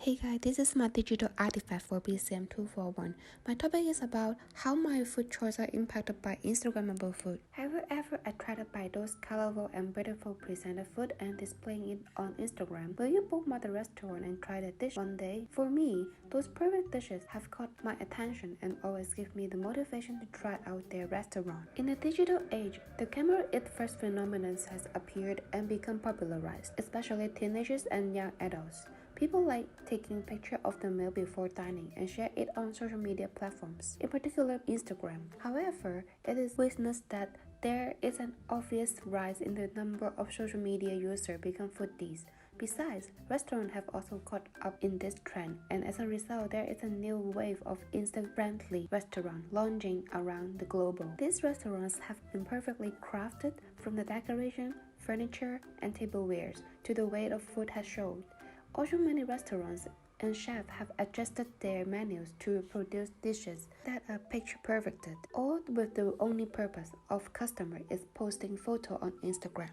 Hey guys, this is my digital artifact for BCM241. My topic is about how my food choices are impacted by Instagrammable food. Have you ever attracted by those colorful and beautiful presented food and displaying it on Instagram? Will you bookmark the restaurant and try the dish one day? For me, those perfect dishes have caught my attention and always give me the motivation to try out their restaurant. In the digital age, the camera it first phenomenon has appeared and become popularized, especially teenagers and young adults. People like taking pictures of the meal before dining and share it on social media platforms, in particular Instagram. However, it is witnessed that there is an obvious rise in the number of social media users become foodies. Besides, restaurants have also caught up in this trend, and as a result, there is a new wave of Insta-friendly restaurants launching around the globe. These restaurants have been perfectly crafted from the decoration, furniture, and tablewares to the way the food has showed. Also, many restaurants and chefs have adjusted their menus to produce dishes that are picture perfected, all with the only purpose of customer is posting photo on Instagram.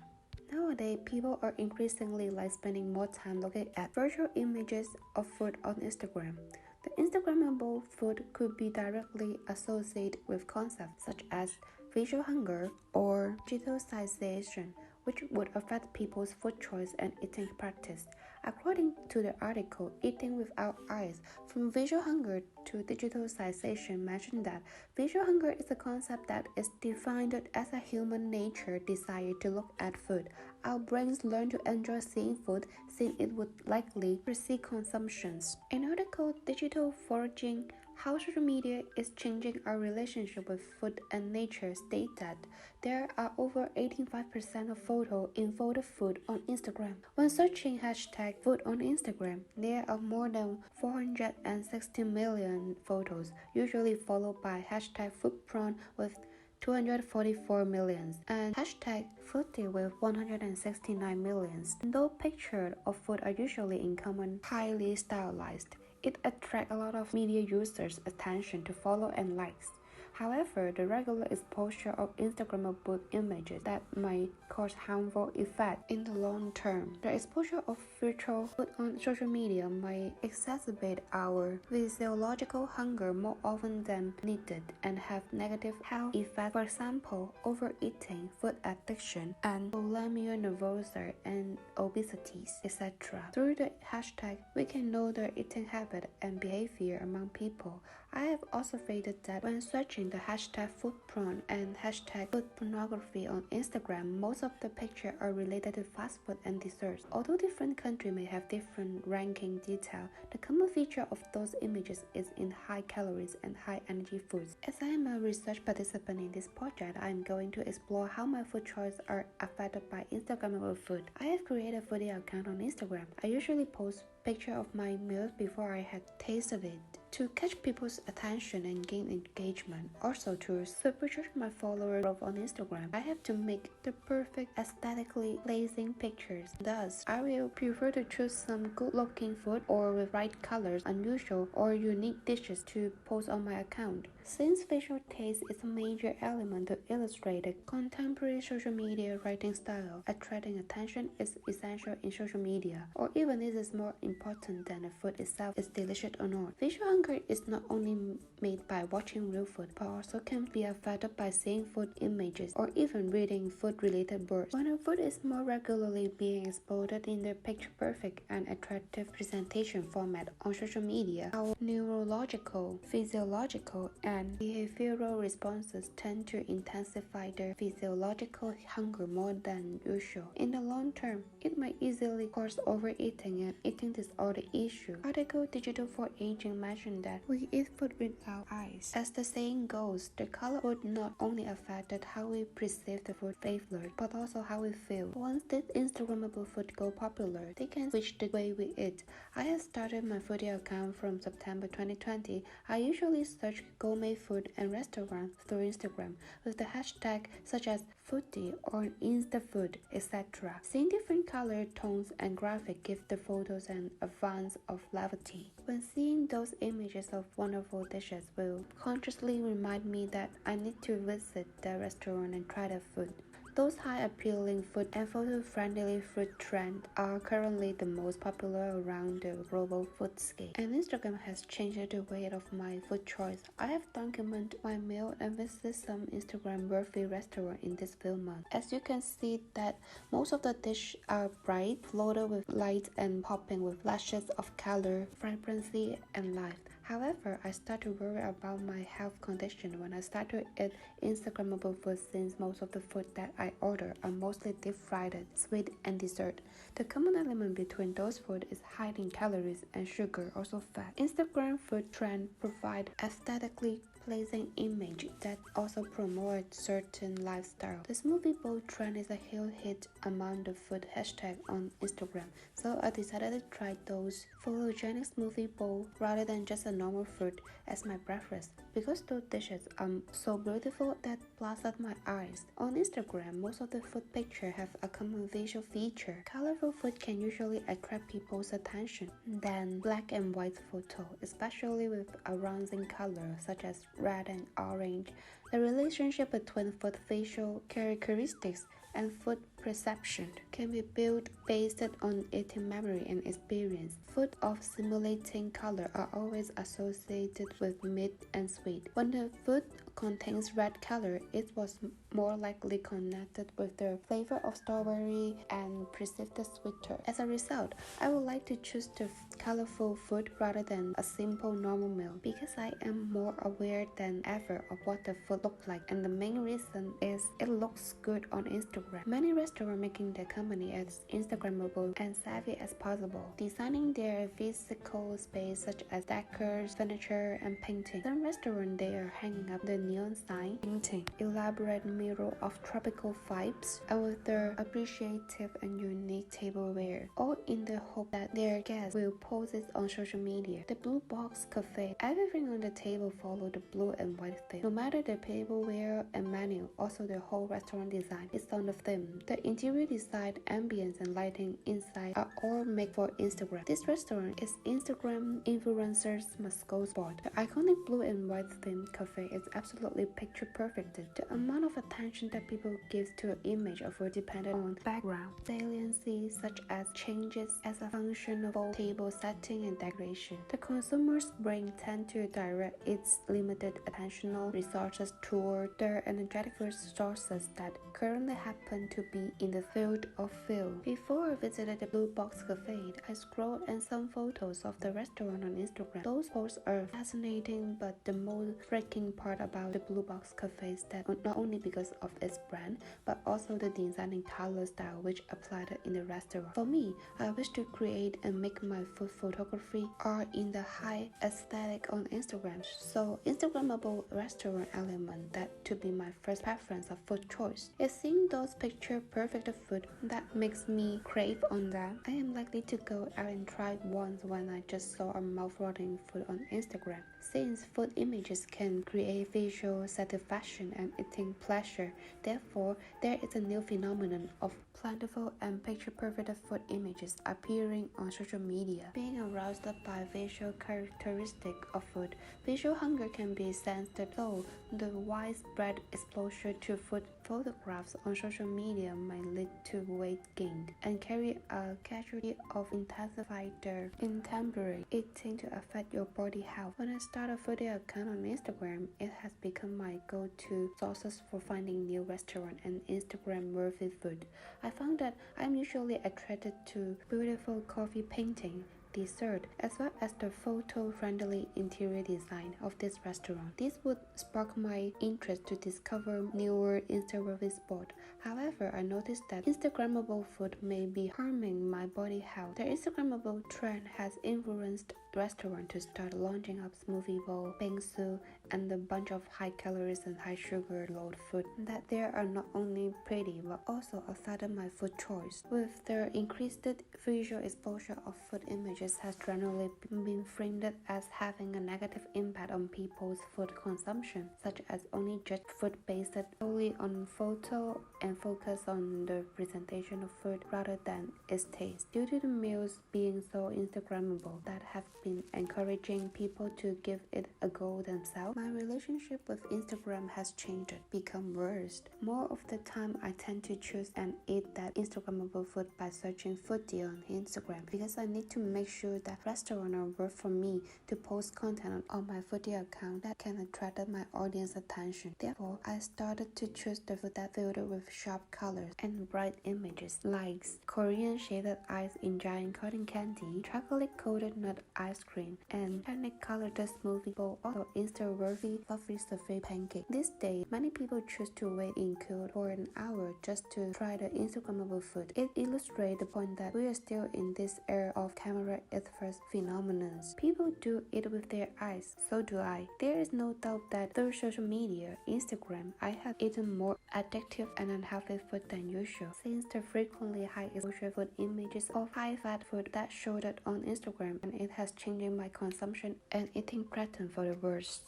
Nowadays, people are increasingly like spending more time looking at virtual images of food on Instagram. The Instagrammable food could be directly associated with concepts such as visual hunger or digitalization, which would affect people's food choice and eating practice. According to the article Eating Without Eyes, From Visual Hunger to Digitalization mentioned that visual hunger is a concept that is defined as a human nature desire to look at food. Our brains learn to enjoy seeing food since it would likely precede consumptions. An article Digital Foraging How Social Media is Changing Our Relationship with Food and Nature states that there are over 85% of photos in photo food on Instagram. When searching hashtag food on Instagram, there are more than 460 million photos, usually followed by hashtag food prawn with 244 millions and hashtag foodie with 169 millions. Though pictures of food are usually in common, highly stylized, it attracts a lot of media users' attention to follow and likes. However, the regular exposure of Instagrammable images that might cause harmful effects in the long term. The exposure of virtual food on social media might exacerbate our physiological hunger more often than needed and have negative health effects, for example, overeating, food addiction, and bulimia nervosa and obesity, etc. Through the hashtag, we can know their eating habit and behavior among people. I have observed that when searching the hashtag food porn and hashtag food pornography on Instagram, most of the pictures are related to fast food and desserts. Although different countries may have different ranking detail, the common feature of those images is in high calories and high energy foods. As I am a research participant in this project, I am going to explore how my food choices are affected by Instagrammable food. I have created a foodie account on Instagram. I usually post pictures of my meals before I had tasted it, to catch people's attention and gain engagement. Also, to supercharge my follower growth on Instagram, I have to make the perfect aesthetically pleasing pictures. Thus, I will prefer to choose some good-looking food or with bright colors, unusual or unique dishes to post on my account. Since visual taste is a major element to illustrate the contemporary social media writing style, attracting attention is essential in social media, or even this is more important than the food itself is delicious or not. Visual hunger is not only made by watching real food, but also can be affected by seeing food images or even reading food-related words. When a food is more regularly being exposed in the picture-perfect and attractive presentation format on social media, our neurological, physiological, and behavioral responses tend to intensify their physiological hunger more than usual. In the long term, it might easily cause overeating and eating disorder issue. Article Digital for Aging mentioned that we eat food without eyes. As the saying goes, the color would not only affect how we perceive the food flavor, but also how we feel. Once this Instagrammable food go popular, they can switch the way we eat. I have started my foodie account from September 2020. I usually search gourmet food and restaurants through Instagram with the hashtag such as foodie or instafood, etc. Seeing different color tones and graphics give the photos an advance of levity. When seeing those images of wonderful dishes will consciously remind me that I need to visit the restaurant and try the food. Those high-appealing food and photo-friendly food trends are currently the most popular around the global food scene, and Instagram has changed the way of my food choice. I have documented my meal and visited some Instagram-worthy restaurants in this few months. As you can see that most of the dishes are bright, floated with light and popping with flashes of color, vibrancy, and life. However, I start to worry about my health condition when I start to eat Instagrammable food, since most of the food that I order are mostly deep-fried, sweet, and dessert. The common element between those foods is high in calories and sugar, also fat. Instagram food trends provide aesthetically pleasing image that also promote certain lifestyle. The smoothie bowl trend is a huge hit among the food hashtag on Instagram, so I decided to try those photogenic smoothie bowl rather than just a normal fruit as my preference, because those dishes are so beautiful that blasted my eyes. On Instagram, most of the food pictures have a common visual feature. Colorful food can usually attract people's attention than black and white photo, especially with a rousing color such as red and orange. The relationship between food facial characteristics and food perception can be built based on eating memory and experience. Food of simulating color are always associated with meat and sweet. When the food contains red color, it was more likely connected with the flavor of strawberry and perceived sweeter. As a result, I would like to choose the colorful food rather than a simple normal meal, because I am more aware than ever of what the food looks like, and the main reason is it looks good on Instagram. Many restaurants making their company as Instagrammable and savvy as possible, designing their physical space such as decors, furniture, and painting. Some restaurants they are hanging up the neon sign, painting, elaborate mirror of tropical vibes, and with their appreciative and unique tableware, all in the hope that their guests will post it on social media. The Blue Box Cafe, everything on the table follow the blue and white theme. No matter the tableware and menu, also the whole restaurant design is on the theme. The interior design, ambience, and lighting inside are all made for Instagram. This restaurant is Instagram influencers must go spot. The iconic blue and white themed cafe is absolutely picture perfect. The amount of attention that people give to an image of food depended on background saliency, such as changes as a function of both table setting and decoration. The consumer's brain tend to direct its limited attentional resources toward the energetic resources that currently happen to be in the field of film. Before I visited the Blue Box Cafe, I scrolled and some photos of the restaurant on Instagram. Those posts are fascinating, but the most striking part about the Blue Box Cafe is that not only because of its brand, but also the design and color style which applied in the restaurant. For me, I wish to create and make my food photography art in the high aesthetic on Instagram, so Instagrammable restaurant element that to be my first preference of food choice. It's seeing those picture perfect food that makes me crave on that. I am likely to go out and try it once when I just saw a mouth-watering food on Instagram. Since food images can create visual satisfaction and eating pleasure, therefore there is a new phenomenon of plentiful and picture-perfect food images appearing on social media. Being aroused by visual characteristics of food, visual hunger can be sensed, though the widespread exposure to food photographs on social media might lead to weight gain and carry a casualty of intensified intemperate eating to affect your body health. When I start a foodie account on Instagram, it has become my go-to sources for finding new restaurants and Instagram-worthy food. I found that I'm usually attracted to beautiful coffee painting, dessert, as well as the photo-friendly interior design of this restaurant. This would spark my interest to discover newer Instagram spots. However, I noticed that Instagrammable food may be harming my body health. The Instagrammable trend has influenced restaurants to start launching up smoothie bowl, bingsu, and a bunch of high calories and high sugar load food that they are not only pretty but also affected my food choice. With the increased visual exposure of food images images has generally been framed as having a negative impact on people's food consumption, such as only judge food based solely on photo and focus on the presentation of food rather than its taste. Due to the meals being so Instagrammable that have been encouraging people to give it a go themselves, my relationship with Instagram has changed, become worse. More of the time I tend to choose and eat that Instagrammable food by searching foodie on Instagram, because I need to make sure that restaurants are worth for me to post content on my foodie account that can attract my audience attention. Therefore, I started to choose the food that filled with sharp colors and bright images, like Korean shaded ice in giant cotton candy, chocolate-coated nut ice cream, and technicolor smoothie bowl, also Insta-worthy fluffy souffle pancake. These days, many people choose to wait in queue for an hour just to try the Instagrammable food. It illustrates the point that we are still in this era of camera first phenomenon. People do it with their eyes, so do I. There is no doubt that through social media, Instagram, I have eaten more addictive and unhealthy food than usual, since the frequently high exposure food images of high-fat food that showed up on Instagram, and it has changed my consumption and eating pattern for the worse.